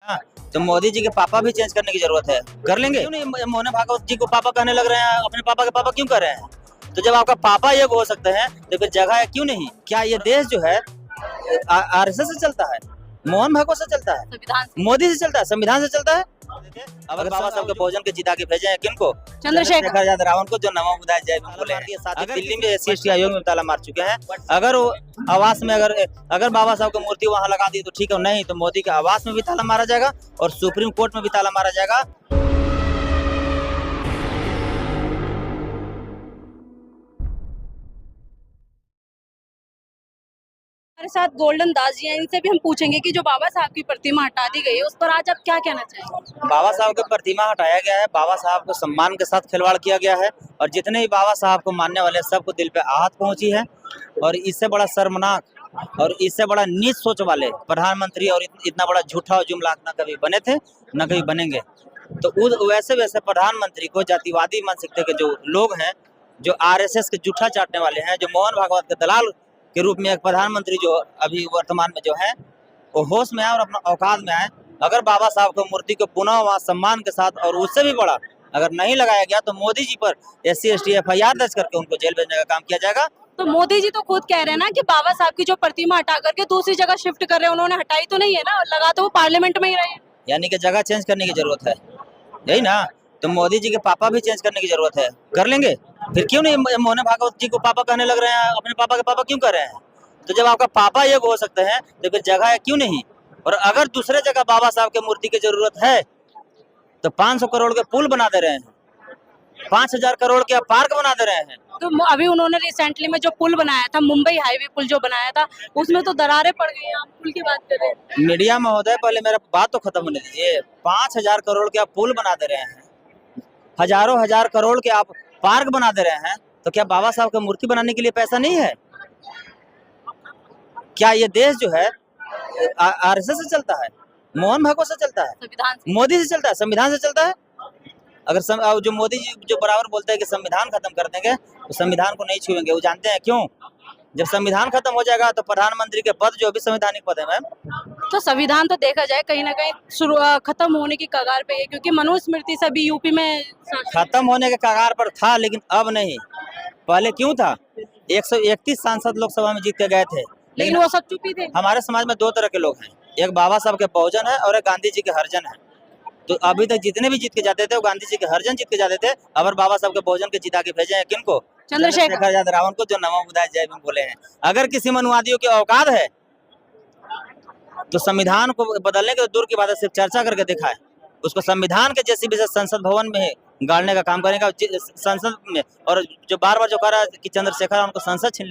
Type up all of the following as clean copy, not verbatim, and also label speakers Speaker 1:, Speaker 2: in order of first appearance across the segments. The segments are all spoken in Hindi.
Speaker 1: हाँ, तो मोदी जी के पापा भी चेंज करने की जरूरत है। कर लेंगे क्यों नहीं? मोहन भागवत जी को पापा कहने लग रहे हैं, अपने पापा के पापा क्यों कर रहे हैं? तो जब आपका पापा ये हो सकते हैं तो फिर जगह है क्यों नहीं? क्या ये देश जो है आरएसएस से चलता है, मोहन भागवत से चलता है, मोदी से चलता है, संविधान से चलता है? अगर बाबा साहब के भोजन के जिता के भेजे हैं किनको? चंद्रशेखर आजाद रावण को, जो नमो बुद्धाय जय भीम बोले हैं। साथ ही दिल्ली में SC/ST आयोग में ताला मार चुके हैं। अगर वो आवास में अगर बाबा साहब की मूर्ति वहां लगा दी तो ठीक है, नहीं तो मोदी के आवास में भी ताला मारा जाएगा और सुप्रीम कोर्ट में भी ताला मारा जाएगा।
Speaker 2: हमारे साथ गोल्डन दास जी हैं, इनसे भी हम पूछेंगे कि जो बाबा साहब की प्रतिमा हटा दी गई है उस पर आज आप क्या कहना चाहेंगे?
Speaker 1: बाबा साहब की प्रतिमा हटाया गया है, बाबा साहब को सम्मान के साथ खिलवाड़ किया गया है और जितने भी बाबा साहब को मानने वाले सबको दिल पे आहत पहुंची है। और इससे बड़ा शर्मनाक और इससे बड़ा नीच सोच वाले प्रधानमंत्री और इतना बड़ा झूठा और जुमला न कभी बने थे न कभी बनेंगे। तो वैसे प्रधानमंत्री को जातिवादी मानसिकता के जो लोग हैं, जो RSS के जूठा चाटने वाले हैं, जो मोहन भागवत के दलाल के रूप में एक प्रधानमंत्री जो अभी वर्तमान में जो है वो होश में आए और अपना औकात में आए। अगर बाबा साहब को मूर्ति को पुनः वहाँ सम्मान के साथ और उससे भी बड़ा अगर नहीं लगाया गया तो मोदी जी पर SC/ST FIR दर्ज करके उनको जेल भेजने का काम किया जाएगा।
Speaker 2: तो मोदी जी तो खुद कह रहे हैं ना कि बाबा साहब की जो प्रतिमा हटा करके दूसरी जगह शिफ्ट कर रहे हैं, उन्होंने हटाई तो नहीं है ना, लगा तो वो पार्लियामेंट में ही रहे।
Speaker 1: यानी कि जगह चेंज करने की जरूरत है, यही ना? तो मोदी जी के पापा भी चेंज करने की जरूरत है। कर लेंगे फिर क्यों नहीं? मोहन भागवत जी को पापा कहने लग रहे हैं, अपने पापा के पापा क्यों कर रहे हैं? तो जब आपका पापा ये हो सकते हैं तो फिर जगह है क्यों नहीं? और अगर दूसरे जगह बाबा साहब के मूर्ति की जरूरत है तो 500 करोड़ के पुल बना दे रहे हैं, 5000 करोड़ के पार्क बना दे रहे हैं।
Speaker 2: तो अभी उन्होंने रिसेंटली में जो पुल बनाया था, मुंबई हाईवे पुल जो बनाया था, उसमें तो दरारें पड़ गई हैं। आप पुल की बात कर रहे हैं।
Speaker 1: मीडिया महोदय पहले मेरा बात तो खत्म होने दीजिए। 5000 करोड़ के आप पुल बना दे रहे हैं, हजारों हजार करोड़ के आप पार्क बना दे रहे हैं, तो क्या बाबा साहब की मूर्ति बनाने के लिए पैसा नहीं है? क्या ये देश जो है RSS से चलता है, मोहन भागवत से चलता है, मोदी से चलता है, संविधान से चलता है? अगर जो मोदी जी जो बराबर बोलते हैं कि संविधान खत्म कर देंगे, तो संविधान को नहीं छुएंगे। वो जानते हैं क्यों? जब संविधान खत्म हो जाएगा तो प्रधानमंत्री के पद जो भी संवैधानिक पद है मैम,
Speaker 2: तो संविधान तो देखा जाए कहीं ना कहीं खत्म होने की कगार पे है, क्योंकि मनुस्मृति से भी यूपी में
Speaker 1: खत्म होने के कगार पर था, लेकिन अब नहीं। पहले क्यों था? 131 सांसद लोकसभा में जीत के गए थे,
Speaker 2: लेकिन वो सब चुप ही थे।
Speaker 1: हमारे समाज में दो तरह के लोग हैं, एक बाबा साहब के बहुजन है और एक गांधी जी के हरिजन है। तो अभी तक जितने भी जीत के जाते थे वो गांधी जी के हरिजन जीत के जाते थे। अगर बाबा साहब के बहुजन के जिता के भेजे हैं किनको? चंद्रशेखर आजाद रावण को, जो नमो बुद्धाय जय भीम बोले हैं। अगर किसी मनुवादियों की औकात है तो संविधान को बदलने के दूर की बात है, सिर्फ चर्चा करके दिखाए। उसको संविधान के जैसी भी संसद भवन में गाड़ने का काम करेगा संसद में। और जो बार बार जो कह रहा है कि चंद्रशेखर उनको संसद छीन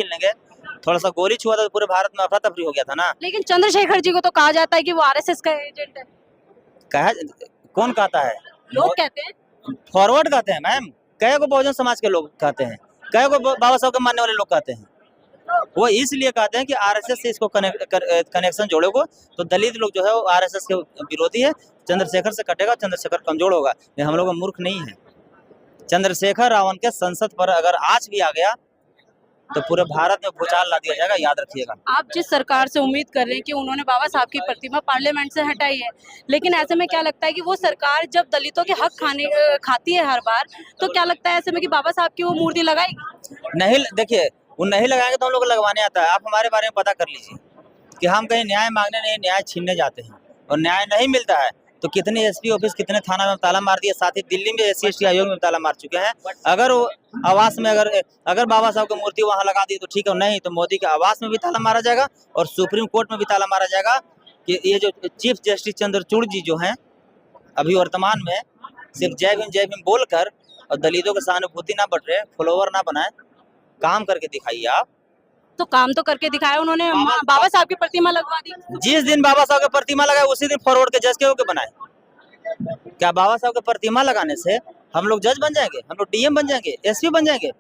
Speaker 1: लेंगे, थोड़ा सा गोली छुआ था तो पूरे भारत में अफरा तफरी हो गया था ना।
Speaker 2: लेकिन चंद्रशेखर जी को तो कहा जाता है कि वो RSS का एजेंट है।
Speaker 1: कौन कहता है?
Speaker 2: लोग कहते हैं,
Speaker 1: फॉरवर्ड कहते हैं मैम। कई को बहुजन समाज के लोग कहते हैं, कई को बाबा साहब के मानने वाले लोग कहते हैं। वो इसलिए कहते हैं कि RSS से इसको कनेक्शन जोड़ोगे तो दलित लोग जो है वो RSS के विरोधी है, चंद्रशेखर से कटेगा, चंद्रशेखर कमजोर होगा। ये हम लोग मूर्ख नहीं है। चंद्रशेखर रावण के संसद पर अगर आज भी आ गया तो पूरे भारत में भूचाल ला दिया जाएगा, याद रखिएगा।
Speaker 2: आप जिस सरकार से उम्मीद कर रहे हैं कि उन्होंने बाबा साहब की प्रतिमा पार्लियामेंट से हटाई है, लेकिन ऐसे में क्या लगता है कि वो सरकार जब दलितों के हक खाती है हर बार, तो क्या लगता है ऐसे में कि बाबा साहब की वो मूर्ति लगाएगी?
Speaker 1: नहीं, देखिए वो नहीं लगाएंगे तो हम लोग लगवाने आता है। आप हमारे बारे में पता कर लीजिए कि हम कहीं न्याय मांगने नहीं, न्याय छीनने जाते हैं और न्याय नहीं मिलता है तो कितने SP ऑफिस, कितने थाना में ताला मार दिए। साथ ही दिल्ली में SC/ST आयोग में ताला मार चुके हैं। अगर वो आवास में अगर बाबा साहब की मूर्ति वहां लगा दी तो ठीक है, नहीं तो मोदी के आवास में भी ताला मारा जाएगा और सुप्रीम कोर्ट में भी ताला मारा जाएगा। कि ये जो चीफ जस्टिस चंद्रचूड़ जी जो हैं अभी वर्तमान में सिर्फ जय भीम बोलकर और दलितों के सहानुभूति ना बट रहे, फॉलोवर ना बनाए, काम करके दिखाइए आप।
Speaker 2: तो काम तो करके दिखाया उन्होंने, बाबा साहब की प्रतिमा लगवा दी।
Speaker 1: जिस दिन बाबा साहब की प्रतिमा लगाए उसी दिन फॉरवर्ड के जज के होके बनाए। क्या बाबा साहब की प्रतिमा लगाने से हम लोग जज बन जाएंगे? हम लोग DM बन जाएंगे, SP बन जाएंगे?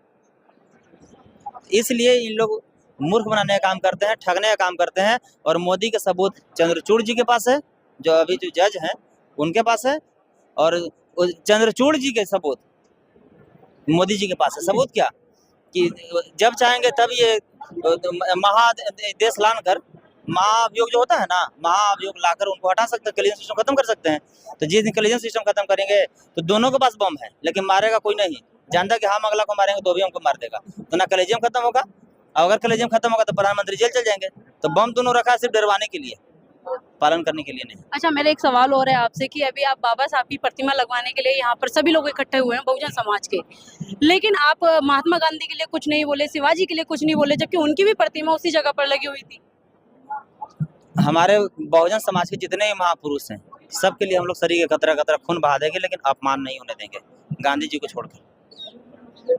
Speaker 1: इसलिए इन लोग मूर्ख बनाने का काम करते हैं, ठगने का काम करते हैं। और मोदी के सबूत चंद्रचूड़ जी के पास है, जो अभी जो जज हैं उनके पास है, और चंद्रचूड़ जी के सबूत मोदी जी के पास है। सबूत क्या कि जब चाहेंगे तब ये महादेश लान कर महाअभियोग जो होता है ना, महाअभियोग लाकर उनको हटा सकते हैं, कलीजन सिस्टम खत्म कर सकते हैं। तो जिस दिन कलीजन सिस्टम खत्म करेंगे तो दोनों के पास बम है, लेकिन मारेगा कोई नहीं। जानता कि हम अगला को मारेंगे तो भी हमको मार देगा, तो ना कलेजियम खत्म होगा, और अगर कलेजियम खत्म होगा तो प्रधानमंत्री जेल चल जाएंगे। तो बम दोनों रखा है सिर्फ डरवाने के लिए, पालन करने के लिए नहीं।
Speaker 2: अच्छा, मेरा एक सवाल और है आपसे कि अभी आप बाबा साहब की प्रतिमा लगवाने के लिए यहाँ पर सभी लोग इकट्ठे हुए हैं बहुजन समाज के, लेकिन आप महात्मा गांधी के लिए कुछ नहीं बोले, शिवाजी के लिए कुछ नहीं बोले, जबकि उनकी भी प्रतिमा उसी जगह पर लगी हुई थी।
Speaker 1: हमारे बहुजन समाज के जितने भी महापुरुष हैं सबके लिए हम लोग शरीर के कतरा कतरा खून बहा देंगे, लेकिन अपमान नहीं होने देंगे गांधी जी को छोड़कर।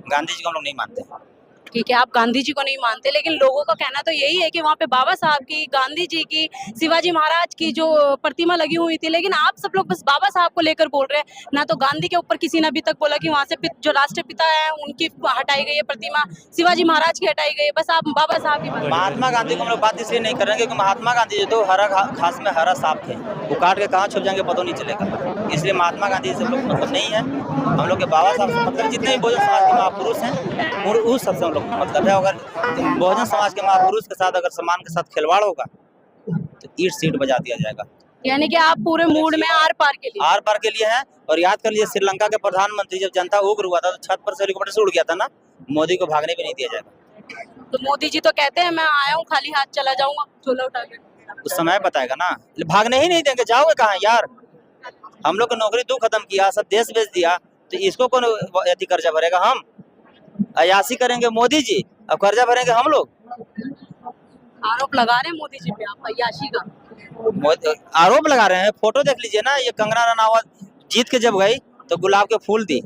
Speaker 1: गांधी जी को हम लोग नहीं मानते।
Speaker 2: ठीक है, आप गांधी जी को नहीं मानते, लेकिन लोगों का कहना तो यही है कि वहाँ पे बाबा साहब की, गांधी जी की, शिवाजी महाराज की जो प्रतिमा लगी हुई थी, लेकिन आप सब लोग बस बाबा साहब को लेकर बोल रहे हैं। ना तो गांधी के ऊपर किसी ने अभी तक बोला कि वहाँ से जो राष्ट्रपिता है उनकी हटाई गई है प्रतिमा, शिवाजी महाराज की हटाई गई है, बस आप बाबा साहब की।
Speaker 1: महात्मा गांधी को हम लोग बात इसलिए नहीं कर रहे हैं क्योंकि महात्मा गांधी जी तो हरा घास में हरा सांप थे, वो काट के कहाँ छुप जाएंगे पता नहीं चलेगा। इसलिए महात्मा गांधी से लोग मतलब नहीं है। हम लोग के बाबा साहब से मतलब जितने भी बहुजन समाज के महापुरुष हैं उस सबसे हम लोग मतलब है। अगर बहुजन समाज के महापुरुष के साथ अगर सम्मान के साथ खिलवाड़ होगा तो ईट सीट बजा दिया जाएगा।
Speaker 2: यानी कि आप पूरे मूड में आर पार के लिए
Speaker 1: हैं। और याद कर लीजिए श्रीलंका के प्रधानमंत्री जब जनता उग्र हुआ था तो छत पर से हेलीकॉप्टर से उड़ गया था ना, मोदी को भागने भी नहीं दिया जाएगा।
Speaker 2: तो मोदी जी तो कहते हैं मैं आया हूँ खाली हाथ चला जाऊंगा झोला उठा के।
Speaker 1: उस समय बताएगा ना, भागने ही नहीं देंगे। जाओगे कहाँ यार, हम लोग की नौकरी तू खत्म किया, सब देश बेच दिया, तो इसको कौन यदि कर्जा भरेगा? हम अयासी करेंगे मोदी जी, अब कर्जा भरेंगे हम लोग।
Speaker 2: आरोप लगा रहे हैं मोदी जी पे आप अय्याशी का।
Speaker 1: आरोप लगा रहे हैं। फोटो देख लीजिए ना, ये कंगना रनावत जीत के जब गई तो गुलाब के फूल दी।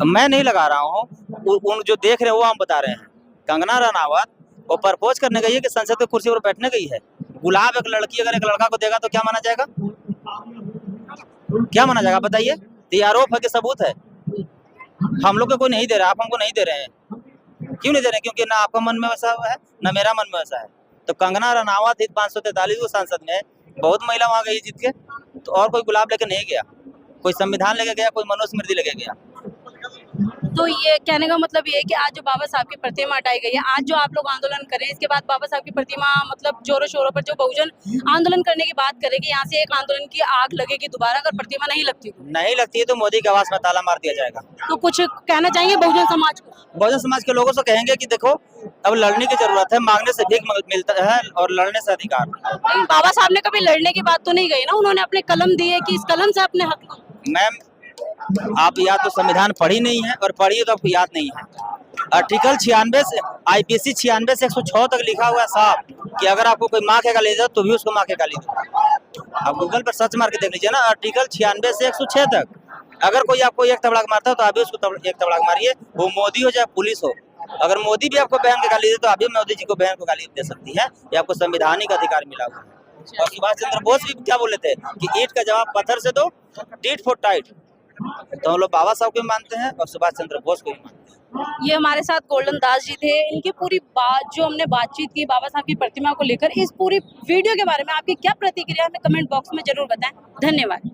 Speaker 1: मैं नहीं लगा रहा हूँ, उन जो देख रहे हैं वो हम बता रहे हैं। कंगना रनावत वो प्रपोज करने गई है कि संसद की कुर्सी पर बैठने गई है। गुलाब एक लड़की अगर एक लड़का को देगा तो क्या माना जाएगा? क्या माना जाएगा बताइए? तो ये आरोप है कि सबूत है? हम लोग को कोई नहीं दे रहा, आप हमको नहीं दे रहे हैं। क्यों नहीं दे रहे? क्योंकि ना आपका मन में वैसा है ना मेरा मन में वैसा है। तो कंगना रनावत थी 543 को संसद में, बहुत महिला वहां गई जीत के, तो और कोई गुलाब लेके नहीं गया, कोई संविधान लेके गया, कोई मनुस्मृति लेके गया।
Speaker 2: तो ये कहने का मतलब ये है कि आज जो बाबा साहब की प्रतिमा हटाई गई है, आज जो आप लोग आंदोलन करें, इसके बाद बाबा साहब की प्रतिमा मतलब जोरों शोरों पर जो बहुजन आंदोलन करने की बात करेगी, यहाँ से एक आंदोलन की आग लगेगी दोबारा अगर प्रतिमा नहीं लगती है तो मोदी के आवास में ताला मार दिया जाएगा। तो कुछ कहना चाहेंगे बहुजन समाज को? बहुजन समाज के लोगों से कहेंगे कि देखो अब लड़ने की जरूरत है, मांगने से भीख मिलता है और लड़ने से अधिकार। बाबा साहब ने कभी लड़ने की बात तो नहीं कही ना, उन्होंने अपने कलम दिए कि इस कलम से अपने हक। मैम आप या तो संविधान पढ़ी नहीं है और पढ़ी तो आपको याद नहीं है। आर्टिकल 96 से IPC 96 से 106 तक लिखा हुआ है साहब कि अगर आपको कोई माँ के गाली दे तो भी उसको माँ के गाली दो। आप गूगल पर सर्च मार के देख लीजिए ना, आर्टिकल 96 से 106 तक। अगर कोई आपको एक तबड़ाक मारता है तो आप भी उसको एक तबड़ाक मारिए, वो मोदी हो चाहे पुलिस हो। अगर मोदी भी आपको बहन के गाली दे तो आप भी मोदी जी को बहन को गाली दे सकती है। ये आपको संवैधानिक अधिकार मिला हुआ है। और सुभाष चंद्र बोस भी क्या बोले थे कि ईंट का जवाब पत्थर से दो, टीट फॉर टाइट। तो हम लोग बाबा साहब को भी मानते हैं और सुभाष चंद्र बोस को भी मानते हैं। ये हमारे साथ गोल्डन दास जी थे। इनकी पूरी बात जो हमने बातचीत की बाबा साहब की प्रतिमा को लेकर, इस पूरी वीडियो के बारे में आपकी क्या प्रतिक्रिया है हमें कमेंट बॉक्स में जरूर बताएं। धन्यवाद।